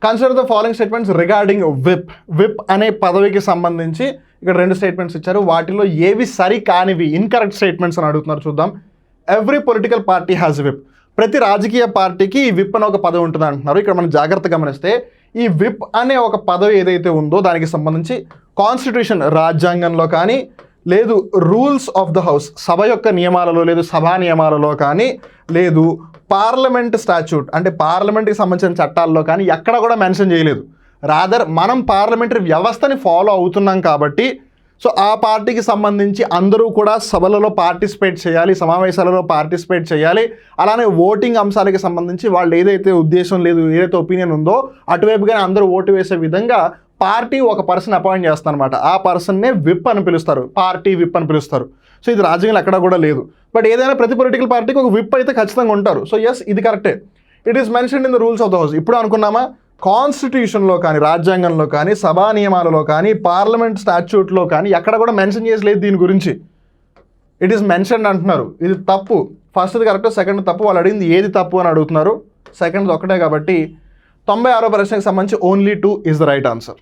Consider the following statements regarding whip. Whip అనే పదవికి సంబంధించి ఇక్కడ 2 స్టేట్మెంట్స్ ఇచ్చారు. వాటిలో ఏవి సరి కానివి, ఇన్కరెక్ట్ స్టేట్మెంట్స్ అని అడుగుతున్నారు. చూద్దాం. Every political party has whip. ప్రతి రాజకీయ పార్టీకి ఈ విప్ అనే ఒక పదవి ఉంటుంది అంటున్నారు. ఇక్కడ మనం జాగ్రత్త గమనిస్తే ఈ విప్ అనే ఒక పదవి ఏదైతే ఉందో దానికి సంబంధించి కాన్స్టిట్యూషన్, రాజ్యాంగంలో కానీ, లేదు రూల్స్ ఆఫ్ ద హౌస్, సభ యొక్క నియమాలలో, లేదు సభా నియమాలలో కానీ, లేదు పార్లమెంట్ స్టాచ్యూట్ అంటే పార్లమెంట్కి సంబంధించిన చట్టాల్లో కానీ ఎక్కడ కూడా మెన్షన్ చేయలేదు. రాదర్ మనం పార్లమెంటరీ వ్యవస్థని ఫాలో అవుతున్నాం కాబట్టి సో ఆ పార్టీకి సంబంధించి అందరూ కూడా సభలలో పార్టిసిపేట్ చేయాలి, సమావేశాలలో పార్టిసిపేట్ చేయాలి. అలానే ఓటింగ్ అంశాలకి సంబంధించి వాళ్ళు ఏదైతే ఉద్దేశం లేదు, ఏదైతే ఒపీనియన్ ఉందో అటువైపుగానే అందరూ ఓటు వేసే విధంగా పార్టీ ఒక పర్సన్ అపాయింట్ చేస్తారనమాట. ఆ పర్సన్నే విప్ అని పిలుస్తారు, పార్టీ విప్ అని పిలుస్తారు. సో ఇది రాజ్యాంగంలో ఎక్కడ కూడా లేదు. బట్ ఏదైనా ప్రతి పొలిటికల్ పార్టీకి ఒక విప్ అయితే ఖచ్చితంగా ఉంటారు. సో ఎస్, ఇది కరెక్టే. It is mentioned in the rules of the house. ఇప్పుడు అనుకున్నామా, కాన్స్టిట్యూషన్లో కానీ, రాజ్యాంగంలో కానీ, సభా నియమాలలో కానీ, పార్లమెంట్ స్టాచ్యూట్లో కానీ ఎక్కడ కూడా మెన్షన్ చేసలేదు దీని గురించి. ఇట్ ఈస్ మెన్షన్డ్ అంటున్నారు. ఇది తప్పు. ఫస్ట్ది కరెక్ట్, సెకండ్ తప్పు. వాళ్ళు అడిగింది ఏది తప్పు అని అడుగుతున్నారు. సెకండ్ ఒకటే కాబట్టి 96వ ప్రశ్నకు సంబంధించి only 2 is the right answer.